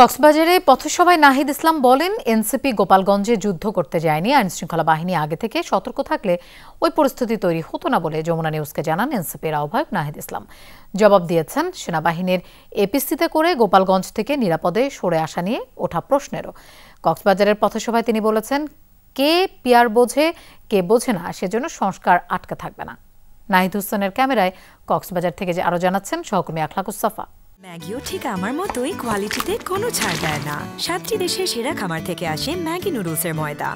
কক্সবাজারে পথসভায় নাহিদ ইসলাম বলেন, এনসিপি গোপালগঞ্জে যুদ্ধ করতে যায়নি। আইনশৃঙ্খলা বাহিনী আগে থেকে সতর্ক থাকলে ওই পরিস্থিতি তৈরি হতো না বলে যমুনা নিউজকে জানান এনসিপির আহ্বায়ক নাহিদ ইসলাম। জবাব দিয়েছেন সেনাবাহিনীর এপিসিতে করে গোপালগঞ্জ থেকে নিরাপদে সরে আসা নিয়ে ওঠা প্রশ্নেরও। কক্সবাজারের পথসভায় তিনি বলেছেন, কে পিয়ার বোঝে কে বোঝে না, সেজন্য সংস্কার আটকে থাকবে না। নাহিদ হোসেনের ক্যামেরায় কক্সবাজার থেকে যে আরো জানাচ্ছেন সহকর্মী আখলাকুস সাফা। ম্যাগিও ঠিক আমার মতোই কোয়ালিটিতে কোনো ছাড় দেয় না। 7টি দেশের সেরা খামার থেকে আসে ম্যাগি নুডলসের ময়দা।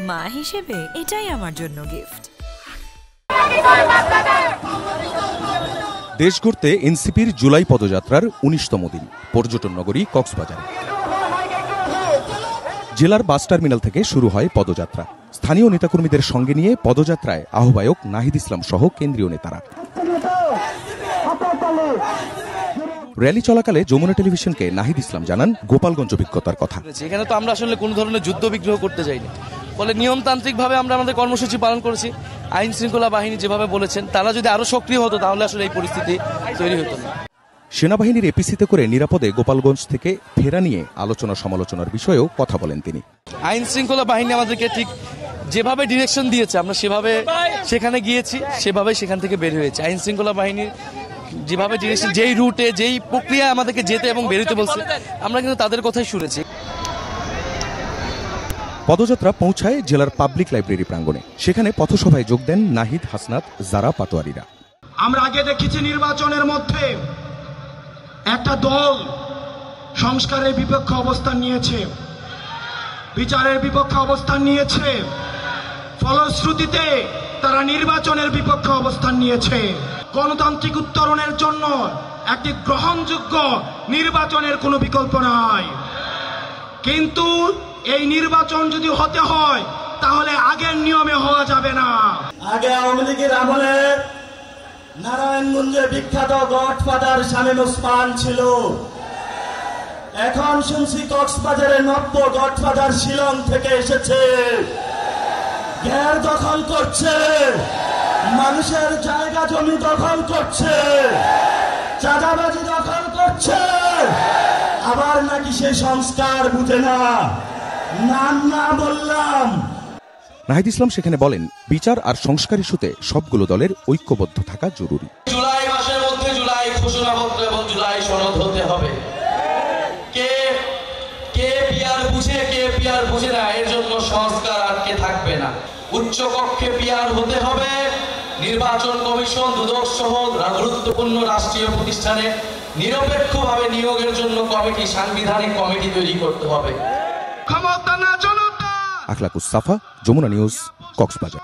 মা হিসেবে এটাই আমার জন্য গিফট। দেশ ঘুরতে এনসিপির জুলাই পদযাত্রার 19তম দিন পর্যটন নগরী কক্সবাজার। জেলার বাস টার্মিনাল থেকে শুরু হয় পদযাত্রা। স্থানীয় নেতাকর্মীদের সঙ্গে নিয়ে পদযাত্রায় আহ্বায়ক নাহিদ ইসলাম সহ কেন্দ্রীয় নেতারা। র্যালি চলাকালে যমুনা টেলিভিশনকে নাহিদ ইসলাম জানান গোপালগঞ্জ অভিজ্ঞতার কথা। এখানে তো আমরা আসলে কোনো ধরনের যুদ্ধ বিগ্রহ করতে যাইনি, ফলে নিয়মতান্ত্রিকভাবে আমরা আমাদের কর্মসূচি পালন করেছি। আইন শৃঙ্খলা বাহিনী যেভাবে বলেছেন, তারা যদি আরো সক্রিয় হতো তাহলে আসলে এই পরিস্থিতি তৈরি হতো না। সেনাবাহিনীর এপিসিতে করে নিরাপদে গোপালগঞ্জ থেকে ফেরা নিয়ে আলোচনা সমালোচনার বিষয়েও কথা বলেন তিনি। আইন শৃঙ্খলা বাহিনী আমাদেরকে ঠিক যেভাবে ডিরেকশন দিয়েছে, আমরা সেভাবে সেখানে গিয়েছি, সেভাবে সেখান থেকে বের হয়েছে। আইন শৃঙ্খলা বাহিনীর যেভাবে ডিরেকশন, যেই রুটে যেই প্রক্রিয়া আমাদেরকে যেতে এবং বেরোতে বলছে, আমরা কিন্তু তাদের কথাই শুনেছি। পদযাত্রা পৌঁছায় জেলার পাবলিক লাইব্রেরি প্রাঙ্গণে। সেখানে পথসভায় যোগ দেন নাহিদ, হাসনাত, জারা, পাটোয়ারিরা। আমরা আগে দেখেছি নির্বাচনের মধ্যে একটা দল সংস্কারের বিপক্ষে অবস্থান নিয়েছে, বিচারের বিপক্ষে অবস্থান নিয়েছে, ফলশ্রুতিতে তারা নির্বাচনের বিপক্ষে অবস্থান নিয়েছে। গণতান্ত্রিক উত্তরণের জন্য একটি গ্রহণযোগ্য নির্বাচনের কোনো বিকল্প নাই। কিন্তু এই নির্বাচন যদি হতে হয় তাহলে আগের নিয়মে হওয়া যাবে না। আগে আওয়ামী লীগের আমলে নারায়ণগঞ্জে বিখ্যাত গডফাদার শামীম ওসমান ছিল। এখন শুনছি কক্সবাজারে নব্য গডফাদার শিলং থেকে এসেছে। ঘের দখল করছে, মানুষের জায়গা জমি দখল করছে, চাঁদাবাজি দখল করছে। আবার নাকি সে সংস্কার বুঝে না, নাম না বললাম। নাহিদ ইসলাম সেখানে বলেন, বিচার আর সংস্কার ইস্যুতে সবগুলো দলের ঐক্যবদ্ধ থাকা জরুরি। জুলাই মাসের মধ্যে জুলাই ঘোষণাপত্র এবং জুলাই সনদ হতে হবে। কে পিয়ার বুঝে কে পিয়ার বুঝে না, এর জন্য সংস্কার আটকে থাকবে না। উচ্চ কক্ষে পিয়ার হতে হবে। নির্বাচন কমিশন, দুদক সহ গুরুত্বপূর্ণ রাষ্ট্রীয় প্রতিষ্ঠানে নিরপেক্ষভাবে নিয়োগের জন্য কমিটি, সাংবিধানিক কমিটি তৈরি করতে হবে। ক্ষমতা না জনতা। আখলাকুস সাফা, যমুনা নিউজ, কক্সবাজার।